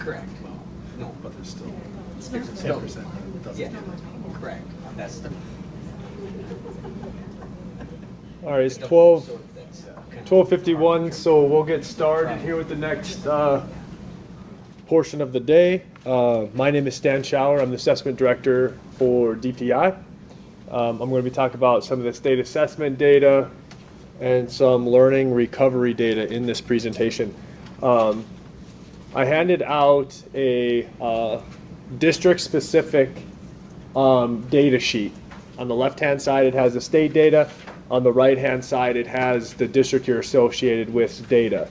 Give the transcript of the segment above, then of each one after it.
Correct. No. But there's still There's 10% that doesn't Yeah, get it. correct. That's the. All right, it's So that's kind of 12:51, so we'll get started here with the next portion of the day. My name is Stan Schauer. I'm the assessment director for DPI. I'm going to be talking about some of the state assessment data and some learning recovery data in this presentation. I handed out a district-specific data sheet. On the left-hand side, it has the state data. On the right-hand side, it has the district you're associated with data.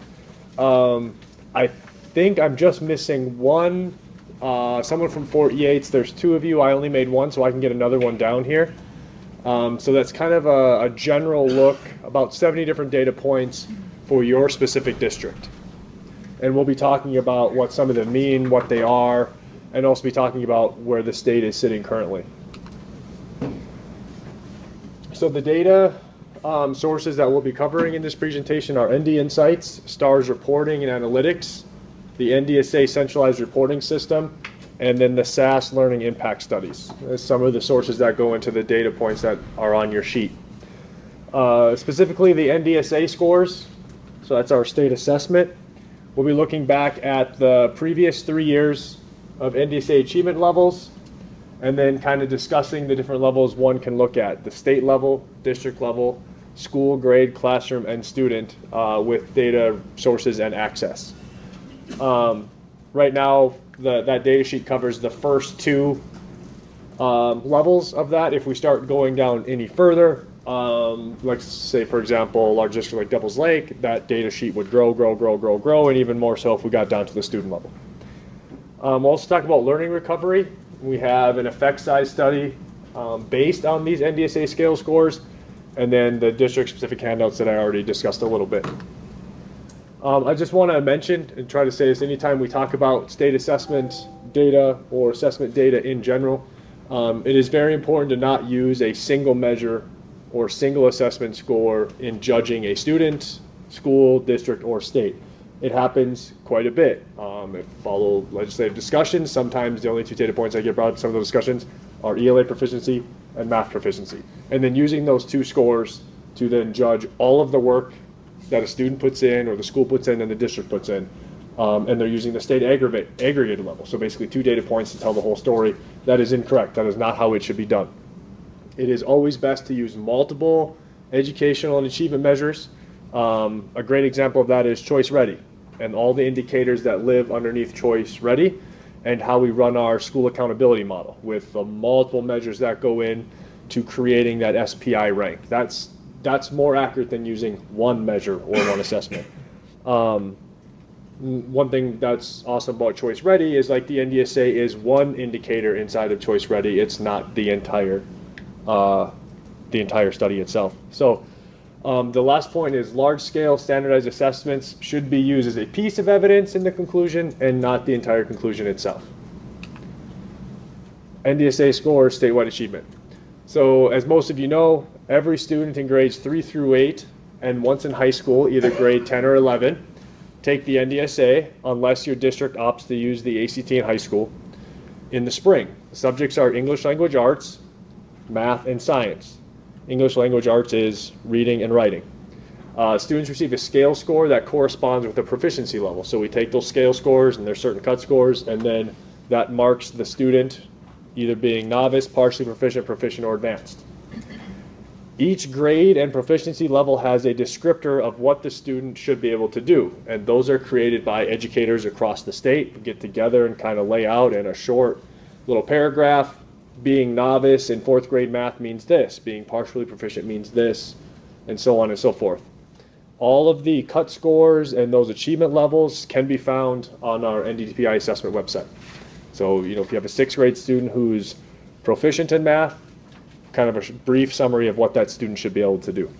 I think I'm just missing one, someone from Fort Yates. There's two of you. I only made one, so I can get another one down here. So that's kind of a general look, about 70 different data points for your specific district. And we'll be talking about what some of them mean, what they are, and also be talking about where the state is sitting currently. So the data sources that we'll be covering in this presentation are ND Insights, STARS Reporting and Analytics, the NDSA Centralized Reporting System, and then the SAS Learning Impact Studies. That's some of the sources that go into the data points that are on your sheet. Specifically the NDSA scores, so that's our state assessment. We'll be looking back at the previous 3 years of NDSA achievement levels, and then kind of discussing the different levels one can look at, the state level, district level, school, grade, classroom, and student with data sources and access. Right now, that data sheet covers the first two levels of that. If we start going down any further, like say, for example, a large district like Devil's Lake, that data sheet would grow, and even more so if we got down to the student level. We'll also talk about learning recovery. We have an effect size study based on these NDSA scale scores, and then the district-specific handouts that I already discussed a little bit. I just want to mention and try to say this anytime we talk about state assessment data or assessment data in general, it is very important to not use a single measure or single assessment score in judging a student, school, district, or state. It happens quite a bit. It follow legislative discussions. Sometimes the only two data points I get brought to some of those discussions are ELA proficiency and math proficiency. And then using those two scores to then judge all of the work that a student puts in or the school puts in and the district puts in. And they're using the state aggregated level. So basically 2 data points to tell the whole story. That is incorrect. That is not how it should be done. It is always best to use multiple educational and achievement measures. A great example of that is Choice Ready and all the indicators that live underneath Choice Ready and how we run our school accountability model with the multiple measures that go in to creating that SPI rank. That's more accurate than using one measure or one assessment. One thing that's awesome about Choice Ready is like the NDSA is one indicator inside of Choice Ready. It's not the entire study itself. So the last point is large-scale standardized assessments should be used as a piece of evidence in the conclusion and not the entire conclusion itself. NDSA scores statewide achievement. So as most of you know, every student in grades 3 through 8 and once in high school, either grade 10 or 11, take the NDSA unless your district opts to use the ACT in high school in the spring. The subjects are English language arts, math, and science. English language arts is reading and writing. Students receive a scale score that corresponds with the proficiency level. So we take those scale scores and there's certain cut scores, and then that marks the student either being novice, partially proficient, proficient, or advanced. Each grade and proficiency level has a descriptor of what the student should be able to do, and those are created by educators across the state who get together and kind of lay out in a short little paragraph. Being novice in 4th grade math means this, being partially proficient means this, and so on and so forth. All of the cut scores and those achievement levels can be found on our NDPI assessment website. So, if you have a 6th grade student who's proficient in math, kind of a brief summary of what that student should be able to do.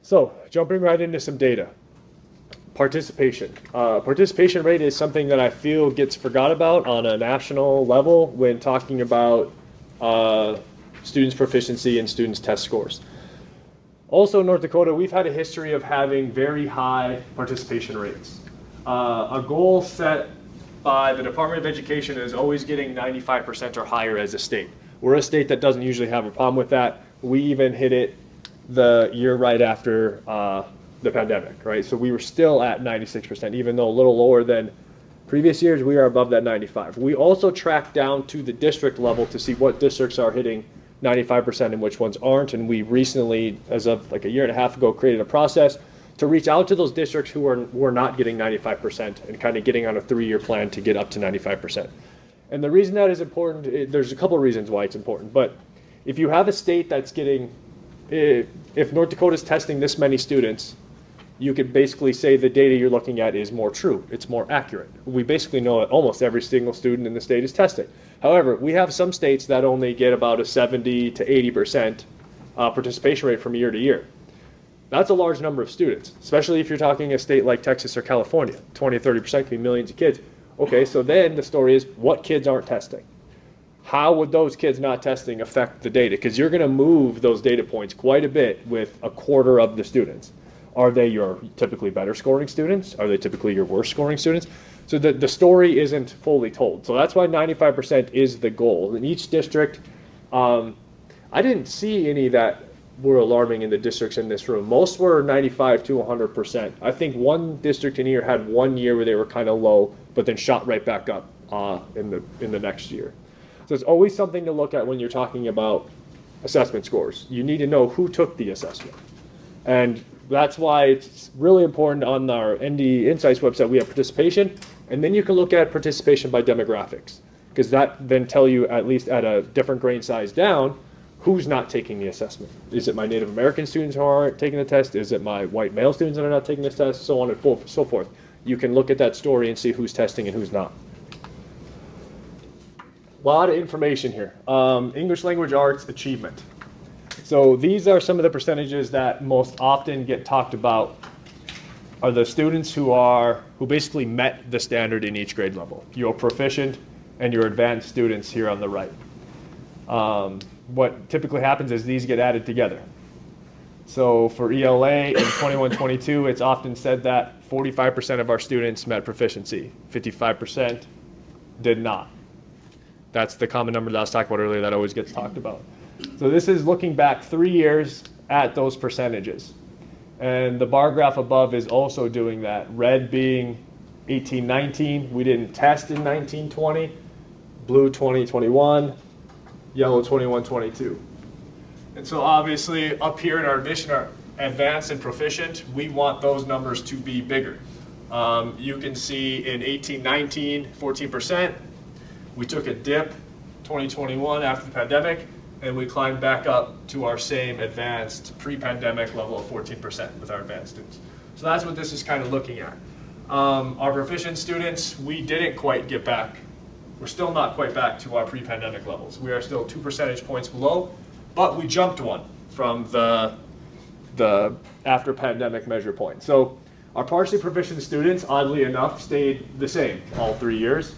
So, jumping right into some data. Participation. Participation rate is something that I feel gets forgot about on a national level when talking about students' proficiency and students' test scores. Also in North Dakota, we've had a history of having very high participation rates. A goal set by the Department of Education is always getting 95% or higher as a state. We're a state that doesn't usually have a problem with that. We even hit it the year right after the pandemic, right? So we were still at 96%, even though a little lower than previous years, we are above that 95. We also track down to the district level to see what districts are hitting 95% and which ones aren't. And we recently, as of like a year and a half ago, created a process to reach out to those districts who were not getting 95% and kind of getting on a 3-year plan to get up to 95%. And the reason that is important, there's a couple of reasons why it's important, but if you have a state that's getting, if North Dakota is testing this many students, you could basically say the data you're looking at is more true, it's more accurate. We basically know that almost every single student in the state is tested. However, we have some states that only get about a 70 to 80% participation rate from year to year. That's a large number of students, especially if you're talking a state like Texas or California. 20 to 30% could be millions of kids. Okay, so then the story is what kids aren't testing? How would those kids not testing affect the data? Because you're going to move those data points quite a bit with a quarter of the students. Are they your typically better scoring students? Are they typically your worst scoring students? So the story isn't fully told. So that's why 95% is the goal. In each district, I didn't see any that were alarming in the districts in this room. Most were 95 to 100%. I think one district in here had 1 year where they were kind of low, but then shot right back up in the next year. So it's always something to look at when you're talking about assessment scores. You need to know who took the assessment. And that's why it's really important on our ND Insights website, we have participation, and then you can look at participation by demographics, because that then tell you, at least at a different grain size down, who's not taking the assessment. Is it my Native American students who aren't taking the test? Is it my white male students that are not taking this test? So on and so forth. You can look at that story and see who's testing and who's not. A lot of information here. English language arts achievement. So these are some of the percentages that most often get talked about are the students who basically met the standard in each grade level. Your proficient and your advanced students here on the right. What typically happens is these get added together. So for ELA in 21-22, it's often said that 45% of our students met proficiency, 55% did not. That's the common number that I was talking about earlier that always gets talked about. So this is looking back 3 years at those percentages. And the bar graph above is also doing that. Red being 18-19, we didn't test in 19-20, blue 20-21, yellow 21-22. And so obviously up here in our admission, our advanced and proficient, we want those numbers to be bigger. You can see in 18-19, 14%. We took a dip 2021 after the pandemic, and we climbed back up to our same advanced pre-pandemic level of 14% with our advanced students. So that's what this is kind of looking at. Our proficient students, we didn't quite get back. We're still not quite back to our pre-pandemic levels. We are still 2 percentage points below, but we jumped one from the after pandemic measure point. So our partially proficient students, oddly enough, stayed the same all 3 years.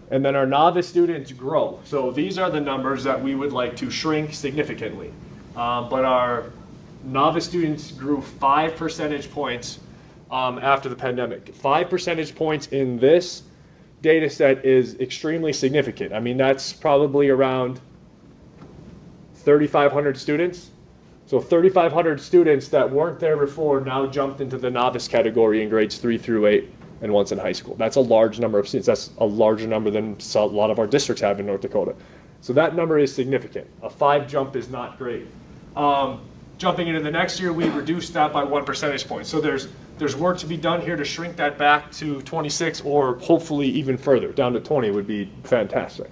And then our novice students grow. So these are the numbers that we would like to shrink significantly. But our novice students grew 5 percentage points after the pandemic. 5 percentage points in this data set is extremely significant. I mean, that's probably around 3,500 students. So 3,500 students that weren't there before now jumped into the novice category in grades 3 through 8 and once in high school. That's a large number of students. That's a larger number than a lot of our districts have in North Dakota. So that number is significant. A 5 jump is not great. Jumping into the next year, we reduced that by 1 percentage point. So there's work to be done here to shrink that back to 26 or hopefully even further. Down to 20 would be fantastic.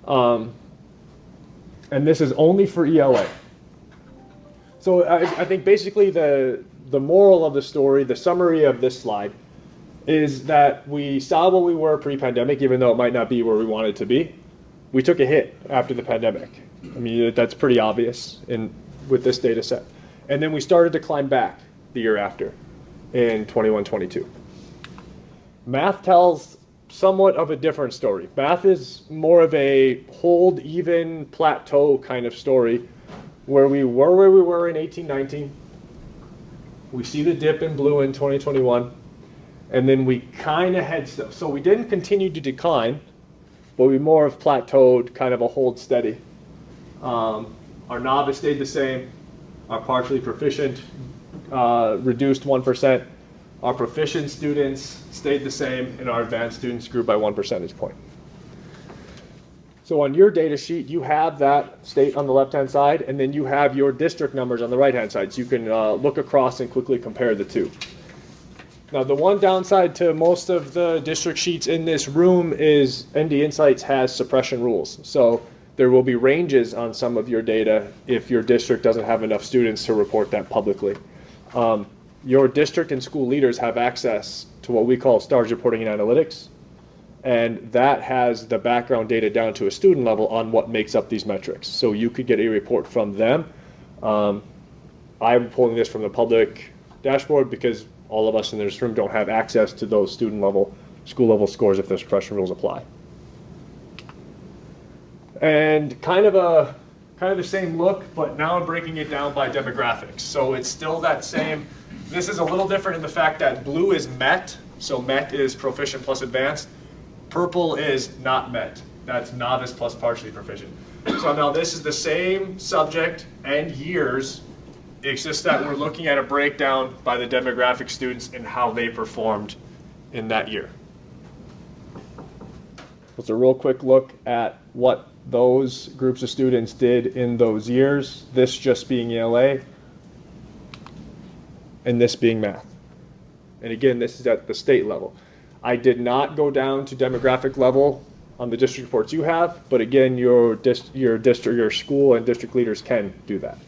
And this is only for ELA. So I think basically the moral of the story, the summary of this slide, is that we saw what we were pre-pandemic, even though it might not be where we wanted to be. We took a hit after the pandemic. I mean, that's pretty obvious with this data set. And then we started to climb back the year after in 21-22. Math tells somewhat of a different story. Math is more of a hold, even, plateau kind of story where we were in 18-19. We see the dip in blue in 2021. And then we kind of had, so we didn't continue to decline, but we more have plateaued, kind of a hold steady. Our novice stayed the same. Our partially proficient reduced 1%. Our proficient students stayed the same, and our advanced students grew by 1 percentage point. So on your data sheet, you have that state on the left-hand side, and then you have your district numbers on the right-hand side. So you can look across and quickly compare the two. Now, the one downside to most of the district sheets in this room is ND Insights has suppression rules. So there will be ranges on some of your data if your district doesn't have enough students to report that publicly. Your district and school leaders have access to what we call STARS reporting and analytics, and that has the background data down to a student level on what makes up these metrics. So you could get a report from them. I'm pulling this from the public dashboard because all of us in this room don't have access to those student level, school level scores if the suppression rules apply. And kind of the same look, but now I'm breaking it down by demographics. So it's still that same. This is a little different in the fact that blue is MET, so MET is proficient plus advanced. Purple is not MET, that's novice plus partially proficient. So now this is the same subject and years, it's just that we're looking at a breakdown by the demographic students and how they performed in that year. It's a real quick look at what those groups of students did in those years, this just being ELA, and this being math. And again, this is at the state level. I did not go down to demographic level on the district reports you have, but again, your school and district leaders can do that.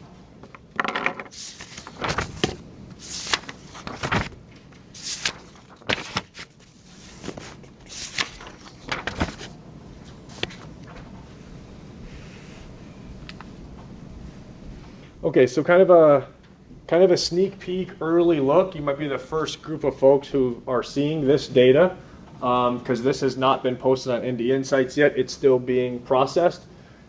Okay, so kind of a sneak peek, early look. You might be the first group of folks who are seeing this data because this has not been posted on ND Insights yet. It's still being processed.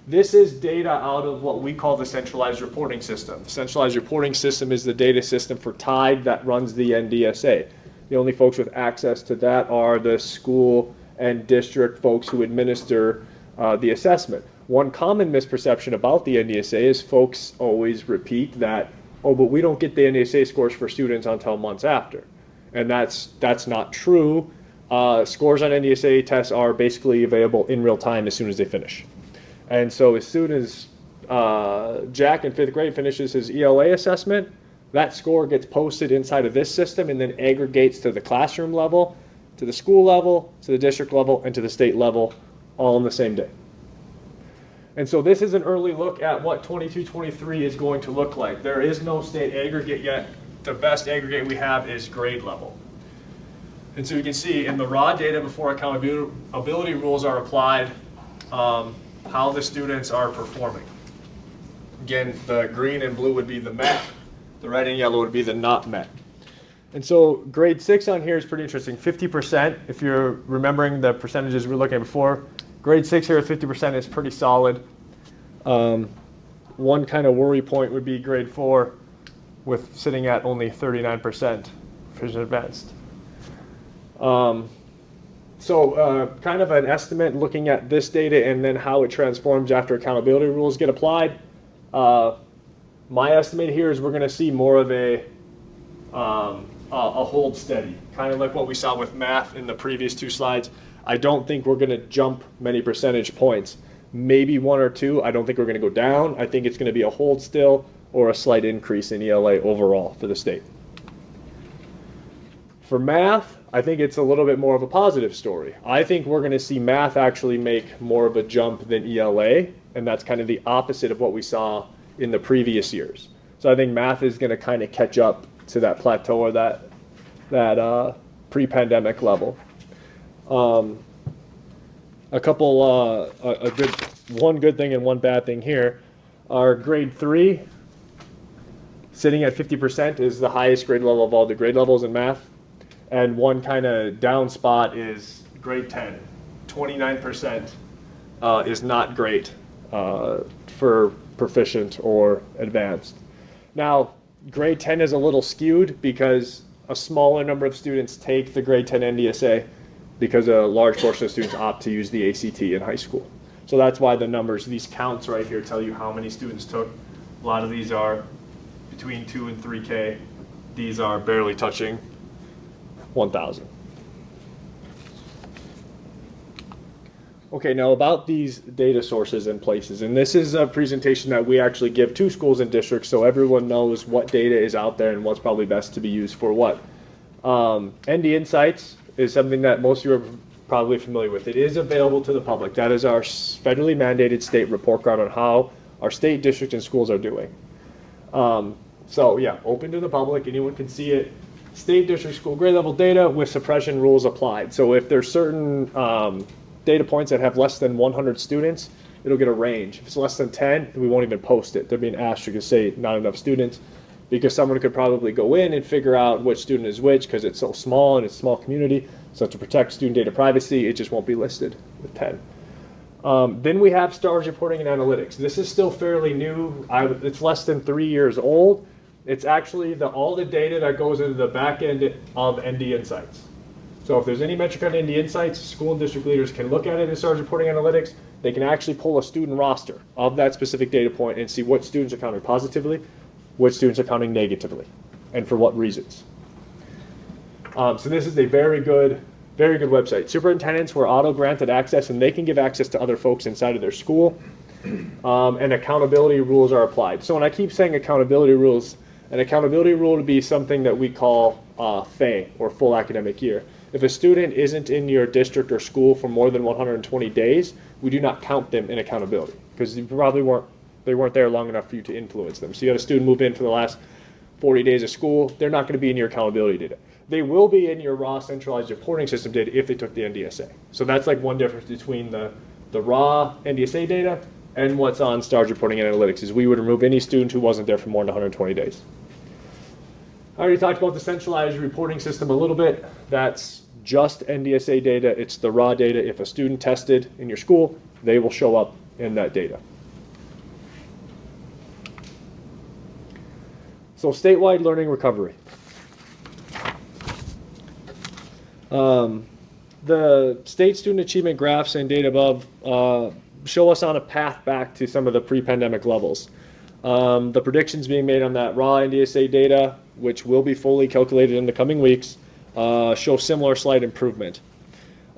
This is data out of what we call the centralized reporting system. The centralized reporting system is the data system for TIDE that runs the NDSA. The only folks with access to that are the school and district folks who administer the assessment. One common misperception about the NDSA is folks always repeat that, oh, but we don't get the NDSA scores for students until months after. And that's not true. Scores on NDSA tests are basically available in real time as soon as they finish. And so as soon as Jack in 5th grade finishes his ELA assessment, that score gets posted inside of this system and then aggregates to the classroom level, to the school level, to the district level, and to the state level all on the same day. And so this is an early look at what 22-23 is going to look like. There is no state aggregate yet. The best aggregate we have is grade level. And so you can see in the raw data before accountability rules are applied, how the students are performing. Again, the green and blue would be the MET. The red and yellow would be the not MET. And so grade 6 on here is pretty interesting. 50%, if you're remembering the percentages we were looking at before, grade 6 here at 50% is pretty solid. One kind of worry point would be grade 4 with sitting at only 39% proficient advanced. So kind of an estimate looking at this data and then how it transforms after accountability rules get applied. My estimate here is we're going to see more of a hold steady, kind of like what we saw with math in the previous two slides. I don't think we're going to jump many percentage points. Maybe 1 or 2. I don't think we're going to go down. I think it's going to be a hold still or a slight increase in ELA overall for the state. For math, I think it's a little bit more of a positive story. I think we're going to see math actually make more of a jump than ELA, and that's kind of the opposite of what we saw in the previous years. So I think math is going to kind of catch up to that plateau or that pre-pandemic level. One good thing and one bad thing here. Our grade 3, sitting at 50%, is the highest grade level of all the grade levels in math. And one kind of down spot is grade 10. 29% is not great for proficient or advanced. Now, grade 10 is a little skewed because a smaller number of students take the grade 10 NDSA because a large portion of students opt to use the ACT in high school. So that's why the numbers, these counts right here tell you how many students took. A lot of these are between 2 and 3K. These are barely touching 1,000. Okay, now about these data sources and places, and this is a presentation that we actually give to schools and districts so everyone knows what data is out there and what's probably best to be used for what. ND Insights is something that most of you are probably familiar with. It is available to the public. That is our federally mandated state report card on how our state, district, and schools are doing. So yeah, open to the public, anyone can see it. State, district, school grade level data with suppression rules applied. So if there's certain data points that have less than 100 students, it'll get a range. If it's less than 10, we won't even post it. There'll be an asterisk to say not enough students, because someone could probably go in and figure out which student is which because it's so small and it's a small community. So to protect student data privacy, it just won't be listed with 10. Then we have STARS reporting and analytics. This is still fairly new. It's less than 3 years old. It's actually all the data that goes into the back end of ND Insights. So if there's any metric on ND Insights, school and district leaders can look at it in STARS reporting analytics. They can actually pull a student roster of that specific data point and see what students are counting positively, which students are counting negatively, and for what reasons. So this is a very good website. Superintendents were auto-granted access, and they can give access to other folks inside of their school, and accountability rules are applied. So when I keep saying accountability rules, an accountability rule would be something that we call FAE, or full academic year. If a student isn't in your district or school for more than 120 days, we do not count them in accountability, because they weren't there long enough for you to influence them. So you had a student move in for the last 40 days of school, they're not going to be in your accountability data. They will be in your raw centralized reporting system data if they took the NDSA. So that's like one difference between the raw NDSA data and what's on STARS reporting and analytics, is we would remove any student who wasn't there for more than 120 days. I already talked about the centralized reporting system a little bit. That's just NDSA data. It's the raw data. If a student tested in your school, they will show up in that data. So statewide learning recovery. The state student achievement graphs and data above show us on a path back to some of the pre-pandemic levels. The predictions being made on that raw NDSA data, which will be fully calculated in the coming weeks, show similar slight improvement.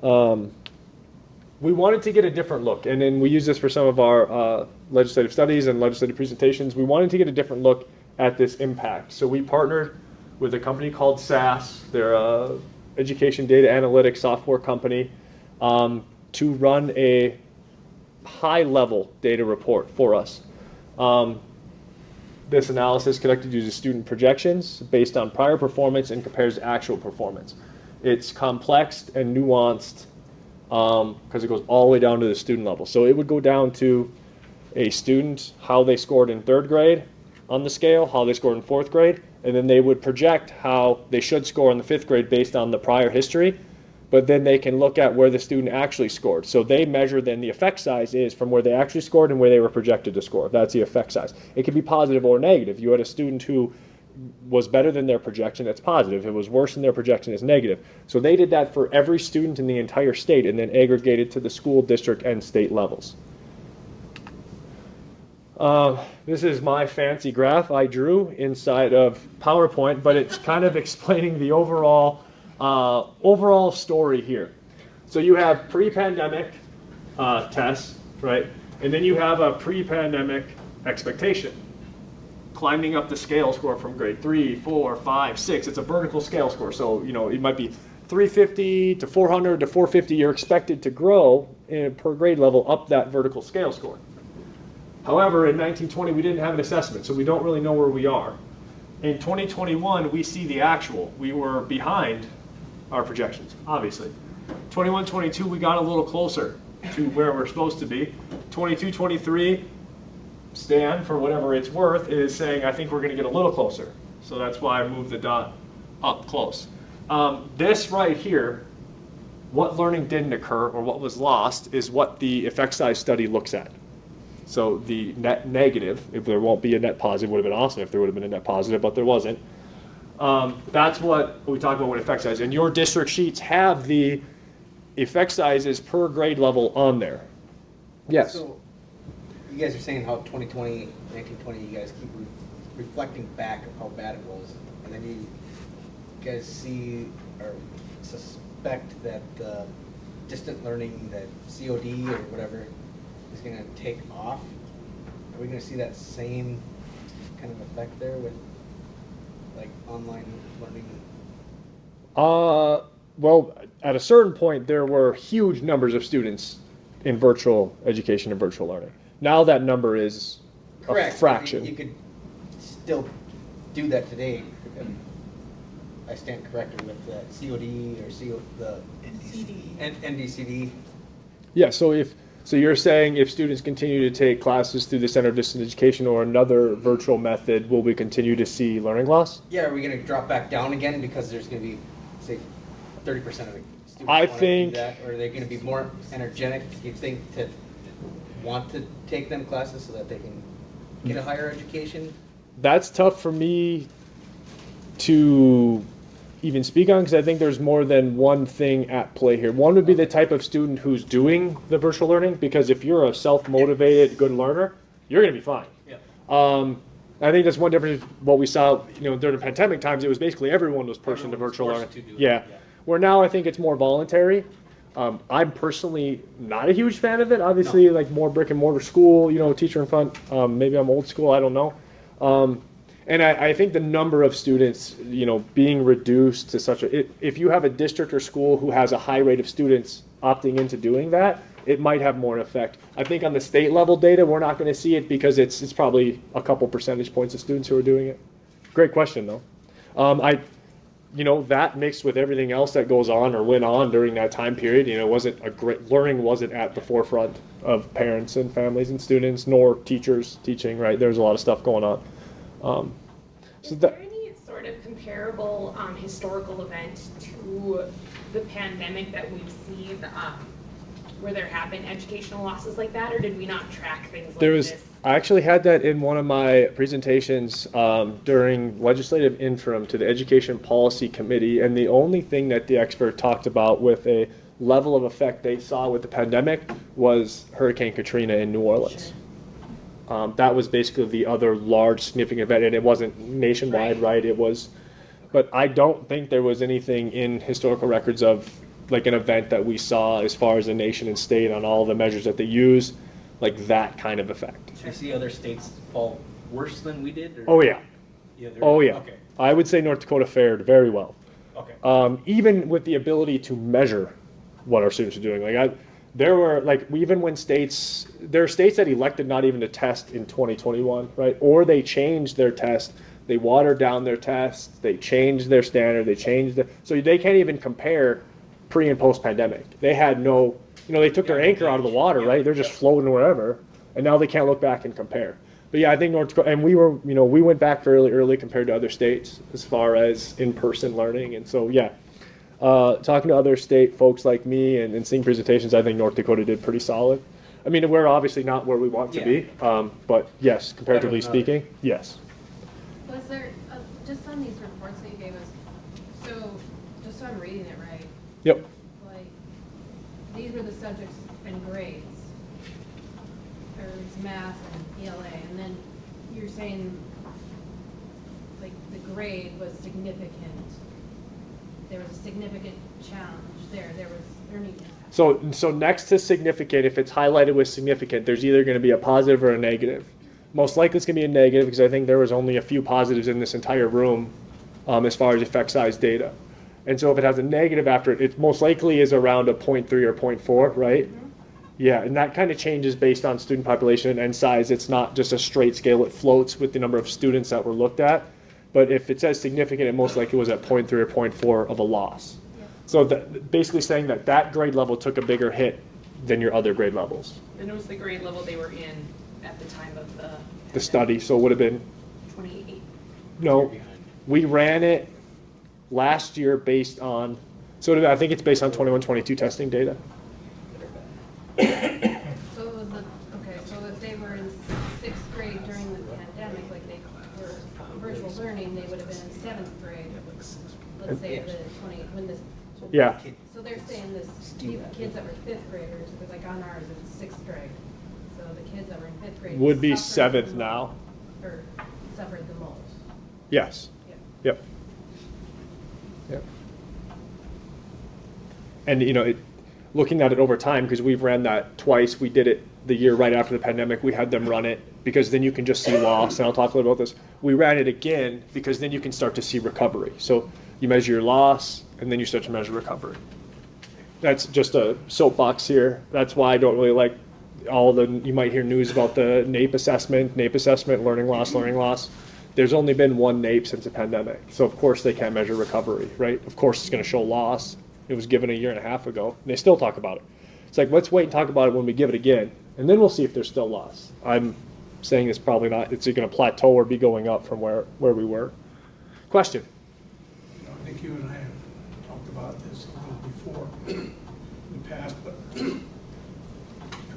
We wanted to get a different look, and then we use this for some of our legislative studies and legislative presentations. We wanted to get a different look at this impact. So we partnered with a company called SAS. They're a education data analytics software company, to run a high-level data report for us. This analysis collected uses student projections based on prior performance and compares actual performance. It's complex and nuanced because it goes all the way down to the student level. So it would go down to a student, how they scored in 3rd grade on the scale, how they scored in 4th grade, and then they would project how they should score in the 5th grade based on the prior history, but then they can look at where the student actually scored. So they measure then the effect size is from where they actually scored and where they were projected to score. That's the effect size. It can be positive or negative. You had a student who was better than their projection, that's positive. If it was worse than their projection, it's negative. So they did that for every student in the entire state and then aggregated to the school, district, and state levels. This is my fancy graph I drew inside of PowerPoint, but it's kind of explaining the overall story here. So you have pre-pandemic tests, right? And then you have a pre-pandemic expectation. Climbing up the scale score from grade 3, 4, 5, 6. It's a vertical scale score. So, it might be 350 to 400 to 450. You're expected to grow per grade level up that vertical scale score. However, in 1920, we didn't have an assessment, so we don't really know where we are. In 2021, we see the actual. We were behind our projections, obviously. 21, 22, we got a little closer to where we're supposed to be. 22, 23, Stan, for whatever it's worth, is saying, I think we're going to get a little closer. So that's why I moved the dot up close. This right here, what learning didn't occur or what was lost, is what the effect size study looks at. So the net negative, if there won't be a net positive, would have been awesome if there would have been a net positive, but there wasn't. That's what we talk about with effect size. And your district sheets have the effect sizes per grade level on there. Yes. So, you guys are saying how 2020, 1920, you guys keep reflecting back of how bad it was, and then you guys see or suspect that distant learning, that COD or whatever, is going to take off. Are we going to see that same kind of effect there with like online learning? Well, at a certain point, there were huge numbers of students in virtual education and virtual learning. Now that number is Correct. a fraction. You could still do that today. If I stand corrected with the COD or the NDCD. Yeah, so you're saying if students continue to take classes through the Center of Distance Education or another virtual method, will we continue to see learning loss? Yeah, are we going to drop back down again because there's going to be, say, 30% of the students I want think to do that? Or are they going to be more energetic, do you think, to want to take them classes so that they can get a higher education? That's tough for me to even speak on because I think there's more than one thing at play here. One would be the type of student who's doing the virtual learning, because if you're a self-motivated good learner, you're going to be fine. Yeah. I think that's one difference. What we saw, during the pandemic times, it was basically everyone was pushed into virtual learning. Yeah. Where now I think it's more voluntary. I'm personally not a huge fan of it. Obviously, like more brick and mortar school, teacher in front. Maybe I'm old school. I don't know. And I think the number of students, being reduced to such if you have a district or school who has a high rate of students opting into doing that, it might have more effect. I think on the state level data, we're not going to see it because it's probably a couple percentage points of students who are doing it. Great question, though. That mixed with everything else that goes on or went on during that time period, learning wasn't at the forefront of parents and families and students, nor teachers teaching, right? There's a lot of stuff going on. Is there any sort of comparable historical event to the pandemic that we've seen where there have been educational losses like that, or did we not track things like this? I actually had that in one of my presentations during legislative interim to the Education Policy Committee, and the only thing that the expert talked about with a level of effect they saw with the pandemic was Hurricane Katrina in New Orleans. Sure. That was basically the other large significant event, and it wasn't nationwide, right? It was, but I don't think there was anything in historical records of like an event that we saw as far as the nation and state on all the measures that they use, like that kind of effect. Do you see other states fall worse than we did? Or? Oh yeah. Yeah. Okay. I would say North Dakota fared very well. Okay. Even with the ability to measure what our students are doing, there were even when there are states that elected not even to test in 2021, right? Or they changed their test, they watered down their tests, they changed their standard, so they can't even compare pre and post pandemic. They had no, they took their anchor out of the water, right? They're just floating wherever, and now they can't look back and compare. But yeah, I think North Dakota, and we went back fairly early compared to other states as far as in-person learning, and so yeah. Talking to other state folks like me and seeing presentations, I think North Dakota did pretty solid. I mean, we're obviously not where we want to be, but yes, comparatively speaking, yes. Was there, just on these reports that you gave us, so just so I'm reading it right? Yep. These were the subjects and grades. There's math and ELA, and then you're saying the grade was significant. There was a significant challenge there. There was learning impact. So next to significant, if it's highlighted with significant, there's either going to be a positive or a negative. Most likely it's going to be a negative because I think there was only a few positives in this entire room as far as effect size data. And so if it has a negative after it, it most likely is around a 0.3 or 0.4, right? Mm-hmm. Yeah, and that kind of changes based on student population and size. It's not just a straight scale. It floats with the number of students that were looked at. But if it says significant, it most likely was at 0.3 or 0.4 of a loss. Yeah. So basically saying that grade level took a bigger hit than your other grade levels. And it was the grade level they were in at the time of the study, so it would have been 28. No, we ran it last year based on, I think it's based on 21-22 testing data. So it was so if they were in 6th grade during the pandemic, like they were virtual learning, they would have been in 7th grade let's say Yeah. the 20, when this, Yeah. so they're saying this, kids that were fifth graders, because like on ours, it's sixth grade. So the kids that were in fifth grade. Would be suffered seventh the now. most, or suffered the most. Yes. Yeah. Yep. Yep. And looking at it over time, because we've ran that twice, we did it the year right after the pandemic, we had them run it because then you can just see loss, and I'll talk a little about this. We ran it again because then you can start to see recovery. So you measure your loss, and then you start to measure recovery. That's just a soapbox here. That's why I don't really like you might hear news about the NAEP assessment, learning loss. There's only been one NAEP since the pandemic. So of course they can't measure recovery, right? Of course it's going to show loss. It was given a year and a half ago, and they still talk about it. It's like, let's wait and talk about it when we give it again, and then we'll see if there's still loss. I'm saying it's probably not. It's going to plateau or be going up from where we were. Question? I think you and I have talked about this a little before in the past, but to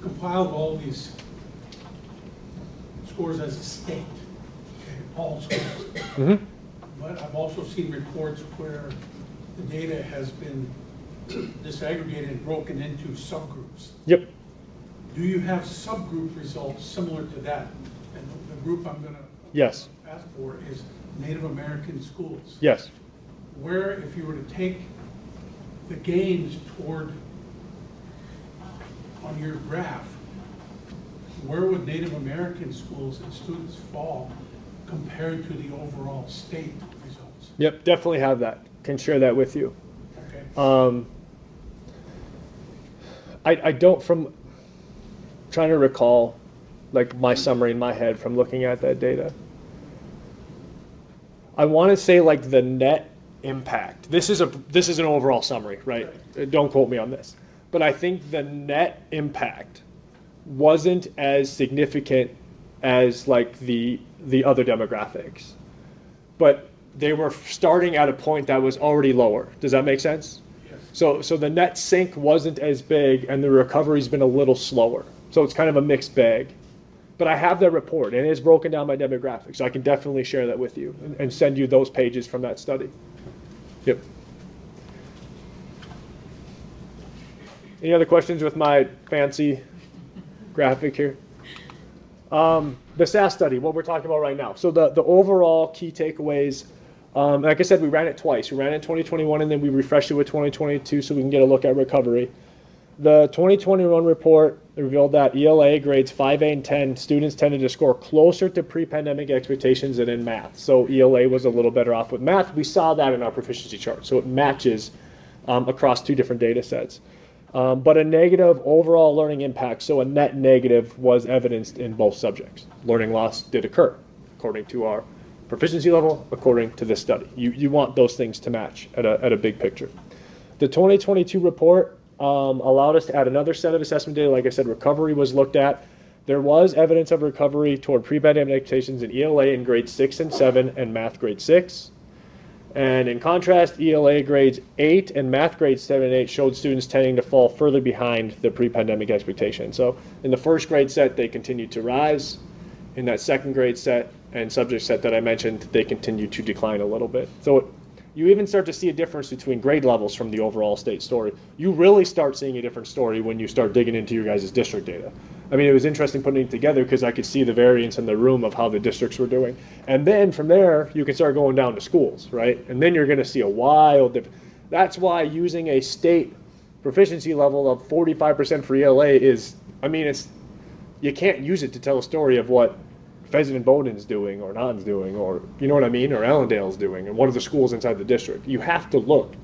compile all these scores as a state, okay, all schools. Mm-hmm. But I've also seen reports where the data has been disaggregated and broken into subgroups. Yep. Do you have subgroup results similar to that? And the group I'm going to Yes. ask for is Native American schools. Yes. Where, if you were to take the gains toward, on your graph, where would Native American schools and students fall compared to the overall state results? Yep. Definitely have that. Can share that with you. Okay. I don't, from trying to recall like my summary in my head from looking at that data. I want to say like the net impact. This is an overall summary, right? Don't quote me on this. But I think the net impact wasn't as significant as like the other demographics. But they were starting at a point that was already lower. Does that make sense? Yes. So the net sink wasn't as big and the recovery's been a little slower. So it's kind of a mixed bag. But I have that report and it's broken down by demographics. So I can definitely share that with you and send you those pages from that study. Yep. Any other questions with my fancy graphic here? The SAS study, what we're talking about right now. So the overall key takeaways, like I said, we ran it twice. We ran it in 2021 and then we refreshed it with 2022 so we can get a look at recovery. The 2021 report revealed that ELA grades 5A and 10 students tended to score closer to pre-pandemic expectations than in math. So ELA was a little better off with math. We saw that in our proficiency chart. So it matches across two different data sets. But a negative overall learning impact, so a net negative, was evidenced in both subjects. Learning loss did occur, according to our proficiency level, according to this study. You want those things to match at a big picture. The 2022 report allowed us to add another set of assessment data. Like I said, recovery was looked at. There was evidence of recovery toward pre-pandemic expectations in ELA in grades 6 and 7 and math grade 6. And in contrast, ELA grades 8 and math grades 7 and 8 showed students tending to fall further behind the pre-pandemic expectation. So in the first grade set, they continued to rise. In that second grade set and subject set that I mentioned, they continued to decline a little bit. So you even start to see a difference between grade levels from the overall state story. You really start seeing a different story when you start digging into your guys' district data. I mean, it was interesting putting it together because I could see the variance in the room of how the districts were doing. And then from there, you can start going down to schools, right? And then you're going to see a wild difference. That's why using a state proficiency level of 45% for ELA is, I mean, you can't use it to tell a story of what Pheasant and Bowdoin's doing or Nottin's doing, or you know what I mean, or Allendale's doing, and what are the schools inside the district. You have to look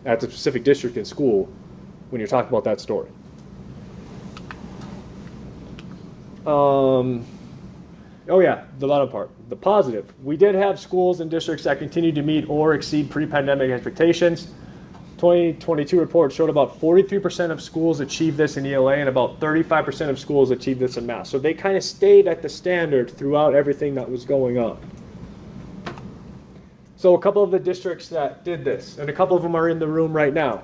at the specific district and school when you're talking about that story. Oh yeah, the bottom part, the positive. We did have schools and districts that continued to meet or exceed pre-pandemic expectations. 2022 report showed about 43% of schools achieved this in ELA and about 35% of schools achieved this in math. So they kind of stayed at the standard throughout everything that was going on. So a couple of the districts that did this, and a couple of them are in the room right now.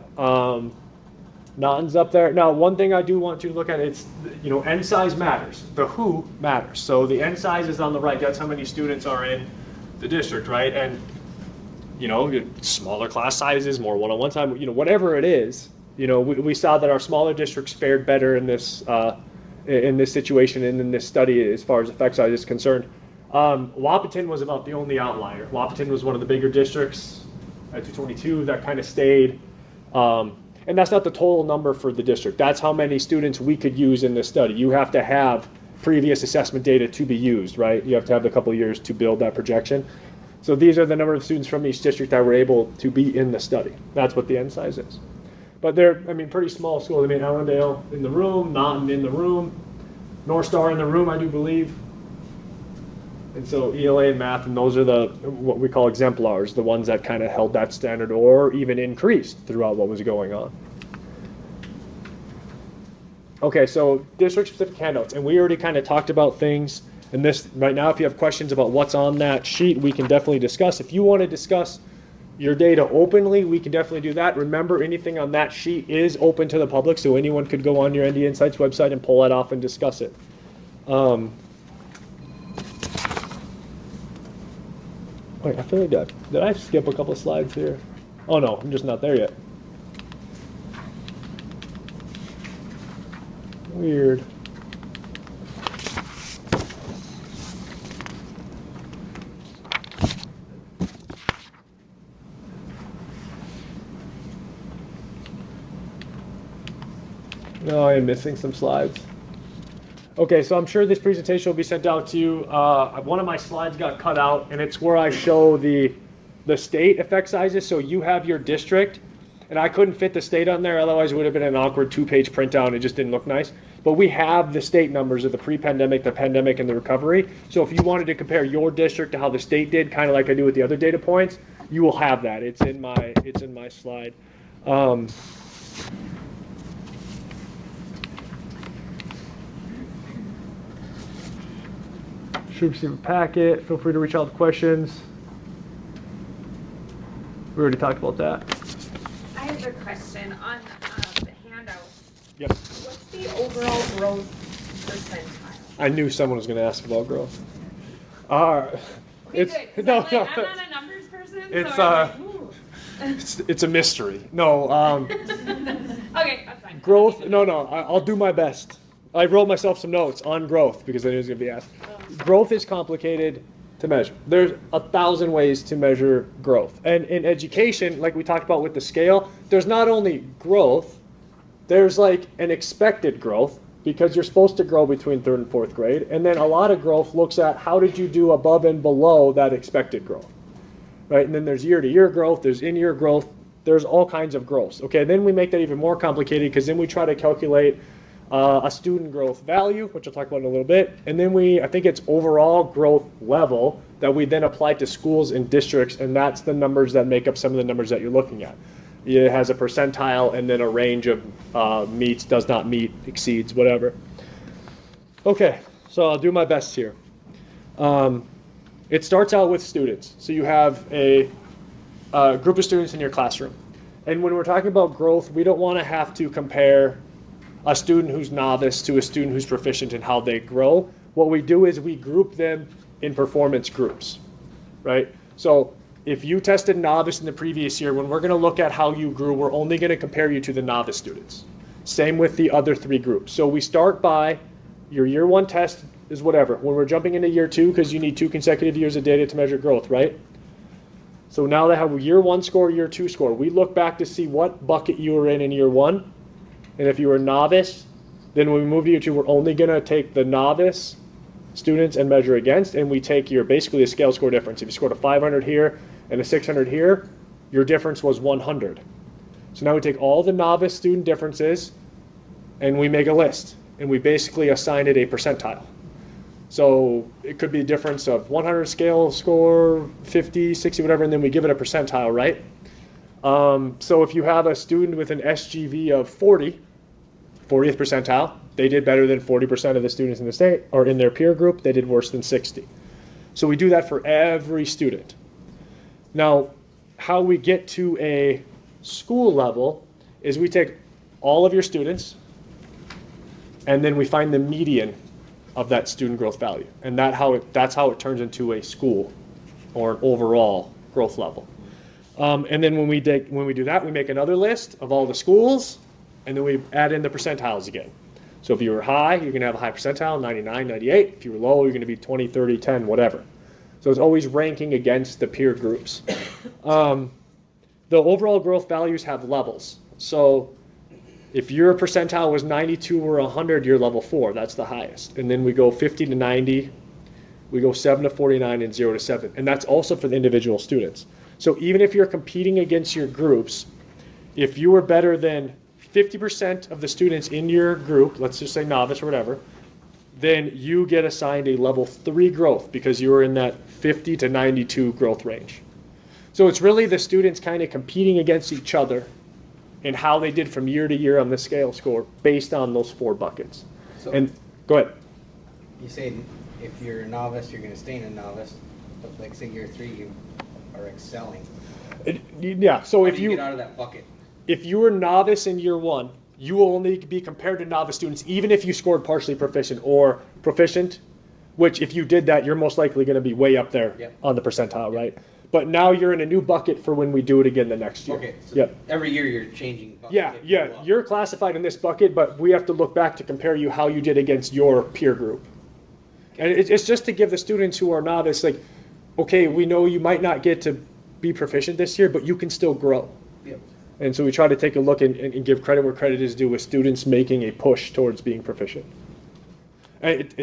Nottin's up there. Now, one thing I do want you to look at, it's, N size matters. The who matters. So the N size is on the right. That's how many students are in the district, right? And Smaller class sizes, more one-on-one time, whatever it is, we saw that our smaller districts fared better in this situation and in this study as far as effect size is concerned. Wapaton was about the only outlier. Wapaton was one of the bigger districts at 222 that kind of stayed. And that's not the total number for the district. That's how many students we could use in this study. You have to have previous assessment data to be used, right? You have to have a couple of years to build that projection. So these are the number of students from each district that were able to be in the study. That's what the N size is. But they're, pretty small schools. Allendale in the room, Naughton in the room, North Star in the room, I do believe. And so ELA and math, and those are what we call exemplars, the ones that kind of held that standard or even increased throughout what was going on. Okay, so district-specific handouts, and we already kind of talked about things. And this right now, if you have questions about what's on that sheet, we can definitely discuss. If you want to discuss your data openly, we can definitely do that. Remember, anything on that sheet is open to the public, so anyone could go on your ND Insights website and pull that off and discuss it. Wait, I feel like did I skip a couple of slides here? Oh no, I'm just not there yet. Weird. No, I am missing some slides. Okay, so I'm sure this presentation will be sent out to you. One of my slides got cut out, and it's where I show the state effect sizes. So you have your district, and I couldn't fit the state on there, otherwise it would have been an awkward 2-page printout, and it just didn't look nice. But we have the state numbers of the pre-pandemic, the pandemic, and the recovery. So if you wanted to compare your district to how the state did, kind of like I do with the other data points, you will have that. It's in my slide. Should receive a packet. Feel free to reach out with questions. We already talked about that. I have a question on the handout. Yep. What's the overall growth percentile? I knew someone was going to ask about growth. Okay, It's good, no, I'm no. not a numbers person. It's so I'm like, ooh. it's a mystery. No. Okay, that's fine. Growth. No. I'll do my best. I wrote myself some notes on growth because I knew it was going to be asked. Growth is complicated to measure. There's 1,000 ways to measure growth. And in education, like we talked about with the scale, there's not only growth, there's like an expected growth because you're supposed to grow between 3rd and 4th grade. And then a lot of growth looks at how did you do above and below that expected growth, right? And then there's year-to-year growth, there's in-year growth, there's all kinds of growths. Okay, then we make that even more complicated because then we try to calculate a student growth value, which I'll talk about in a little bit. And then I think it's overall growth level that we then apply to schools and districts, and that's the numbers that make up some of the numbers that you're looking at. It has a percentile and then a range of meets, does not meet, exceeds, whatever. Okay, so I'll do my best here. It starts out with students. So you have a group of students in your classroom. And when we're talking about growth, we don't want to have to compare a student who's novice to a student who's proficient in how they grow. What we do is we group them in performance groups, right? So if you tested novice in the previous year, when we're going to look at how you grew, we're only going to compare you to the novice students. Same with the other 3 groups. So we start by your year 1 test is whatever. When we're jumping into year 2, because you need 2 consecutive years of data to measure growth, right? So now they have a year 1 score, year 2 score. We look back to see what bucket you were in year 1. And if you were novice, then when we move to year 2, we're only going to take the novice students and measure against, and we take basically a scale score difference. If you scored a 500 here and a 600 here, your difference was 100. So now we take all the novice student differences and we make a list, and we basically assign it a percentile. So it could be a difference of 100 scale score, 50, 60, whatever, and then we give it a percentile, right? So if you have a student with an SGV of 40th percentile, they did better than 40% of the students in the state, or in their peer group, they did worse than 60. So we do that for every student. Now, how we get to a school level is we take all of your students, and then we find the median of that student growth value. And that's how it turns into a school or an overall growth level. And then when we do that, we make another list of all the schools, and then we add in the percentiles again. So if you were high, you're going to have a high percentile, 99, 98. If you were low, you're going to be 20, 30, 10, whatever. So it's always ranking against the peer groups. The overall growth values have levels. So if your percentile was 92 or 100, you're level 4. That's the highest. And then we go 50 to 90. We go 7 to 49 and 0 to 7. And that's also for the individual students. So even if you're competing against your groups, if you were better than 50% of the students in your group, let's just say novice or whatever, then you get assigned a level 3 growth because you were in that 50 to 92 growth range. So it's really the students kind of competing against each other and how they did from year to year on the scale score based on those 4 buckets. So And go ahead. you say if you're a novice, you're going to stay in a novice, but like say year 3, you are excelling. Yeah, so How if do you you get out of that bucket? if you were novice in year 1, you will only be compared to novice students even if you scored partially proficient or proficient, which if you did that, you're most likely going to be way up there Yep. on the percentile, right? But now you're in a new bucket for when we do it again the next year. Okay, so Yep. every year you're changing buckets. Yeah, if you yeah, go up. you're classified in this bucket, but we have to look back to compare you how you did against your peer group. And it's just to give the students who are novice, like, okay, we know you might not get to be proficient this year, but you can still grow. Yep. And so we try to take a look and give credit where credit is due with students making a push towards being proficient. And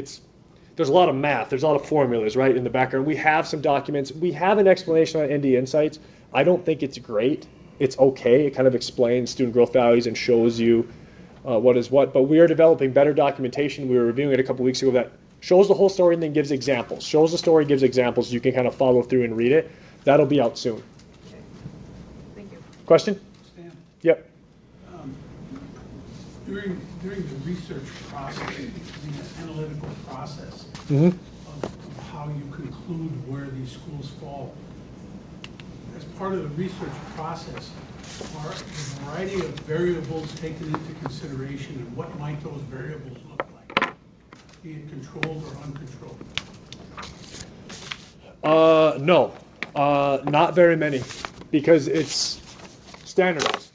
there's a lot of math, there's a lot of formulas, right, in the background. We have some documents. We have an explanation on ND Insights. I don't think it's great. It's okay. It kind of explains student growth values and shows you what is what. But we are developing better documentation. We were reviewing it a couple weeks ago that shows the whole story and then gives examples. Shows the story, gives examples. You can kind of follow through and read it. That'll be out soon. Thank you. Question? Stan, Yep. during the research process, the analytical process Mm-hmm. of how you conclude where these schools fall, as part of the research process, are a variety of variables taken into consideration, and what might those variables look like, be it controlled or uncontrolled? No, not very many, because it's standardized.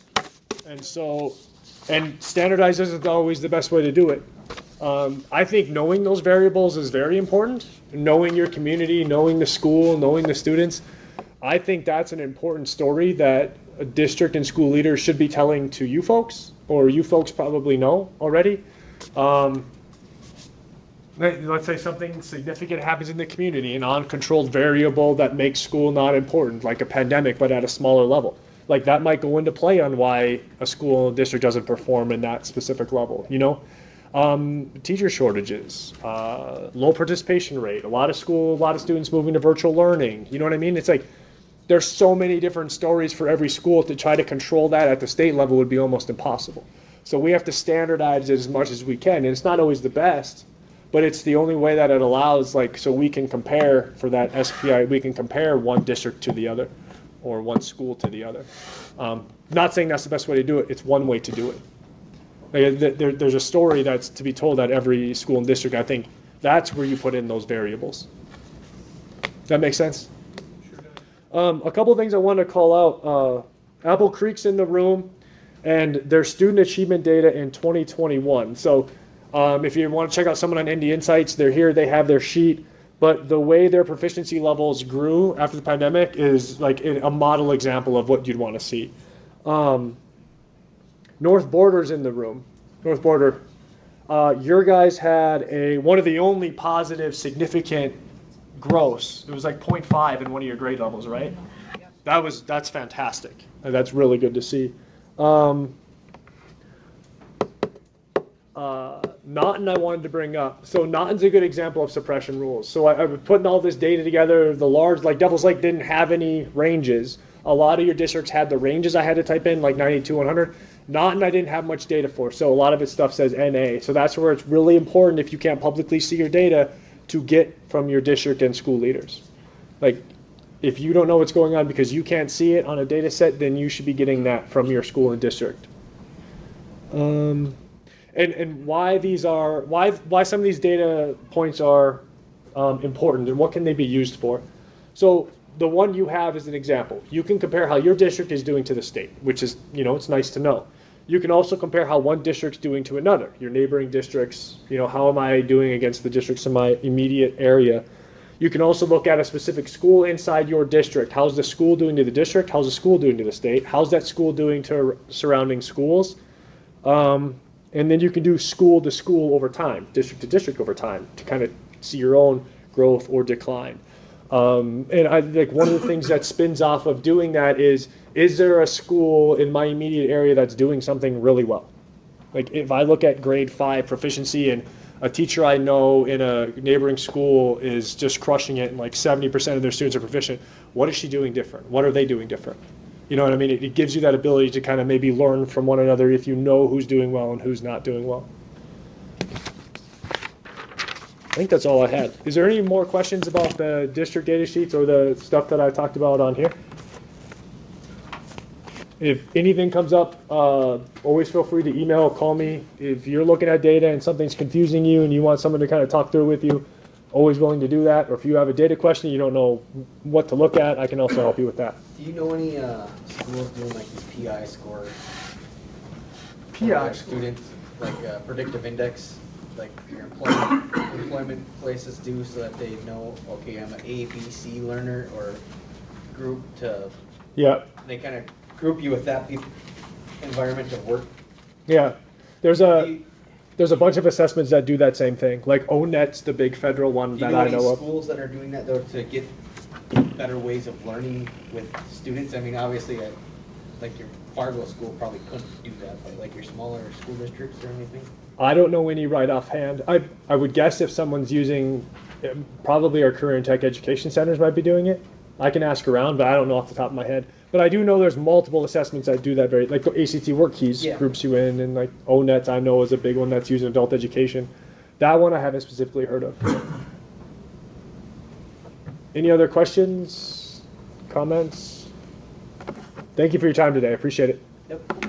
And standardized isn't always the best way to do it. I think knowing those variables is very important. Knowing your community, knowing the school, knowing the students. I think that's an important story that a district and school leaders should be telling to you folks, or you folks probably know already. Let's say something significant happens in the community, an uncontrolled variable that makes school not important, like a pandemic, but at a smaller level. Like that might go into play on why a school district doesn't perform in that specific level, you know? Teacher shortages, low participation rate, a lot of students moving to virtual learning, you know what I mean? It's like, there's so many different stories for every school. To try to control that at the state level would be almost impossible. So we have to standardize it as much as we can, and it's not always the best, but it's the only way that it allows, like, so we can compare for that SPI, we can compare one district to the other, or one school to the other. Not saying that's the best way to do it, it's one way to do it. There's a story that's to be told at every school and district. I think that's where you put in those variables. Does that make sense? Sure does. A couple of things I want to call out. Apple Creek's in the room, and their student achievement data in 2021. So if you want to check out someone on ND Insights, they're here, they have their sheet. But the way their proficiency levels grew after the pandemic is like a model example of what you'd want to see. North Border's in the room. North Border, your guys had one of the only positive significant gross. It was like 0.5 in one of your grade levels, right? That's fantastic. That's really good to see. Naughton I wanted to bring up. So Naughton's a good example of suppression rules. So I was putting all this data together. The large, like Devil's Lake didn't have any ranges. A lot of your districts had the ranges I had to type in, like 92, 100. Naughton I didn't have much data for. So a lot of its stuff says NA. So that's where it's really important, if you can't publicly see your data, to get from your district and school leaders. Like, if you don't know what's going on because you can't see it on a data set, then you should be getting that from your school and district. And why some of these data points are important and what can they be used for. So the one you have is an example. You can compare how your district is doing to the state, which is, it's nice to know. You can also compare how one district's doing to another, your neighboring districts, how am I doing against the districts in my immediate area. You can also look at a specific school inside your district. How's the school doing to the district? How's the school doing to the state? How's that school doing to surrounding schools? And then you can do school to school over time, district to district over time, to kind of see your own growth or decline. And I think one of the things that spins off of doing that is there a school in my immediate area that's doing something really well? Like if I look at grade 5 proficiency and a teacher I know in a neighboring school is just crushing it and like 70% of their students are proficient, what is she doing different? What are they doing different? You know what I mean? It gives you that ability to kind of maybe learn from one another if you know who's doing well and who's not doing well. I think that's all I had. Is there any more questions about the district data sheets or the stuff that I talked about on here? If anything comes up, always feel free to email or call me. If you're looking at data and something's confusing you and you want someone to kind of talk through with you, always willing to do that. Or if you have a data question, you don't know what to look at, I can also help you with that. Do you know any schools doing like these PI scores? PI students, like predictive index, like your employment places do, so that they know, okay, I'm an A, B, C learner or group to. Yeah. They kind of group you with that environment of work. Yeah. There's a bunch of assessments that do that same thing. Like ONET's the big federal one that I know of. Schools that are doing that though to get better ways of learning with students? I mean, obviously, like your Fargo school probably couldn't do that, but like your smaller school districts or anything? I don't know any right offhand. I would guess if someone's using, probably our career and tech education centers might be doing it. I can ask around, but I don't know off the top of my head. But I do know there's multiple assessments that do that like the ACT Work Keys groups you in, and like ONET I know is a big one that's used in adult education. That one I haven't specifically heard of. Any other questions, comments? Thank you for your time today. I appreciate it. Yep.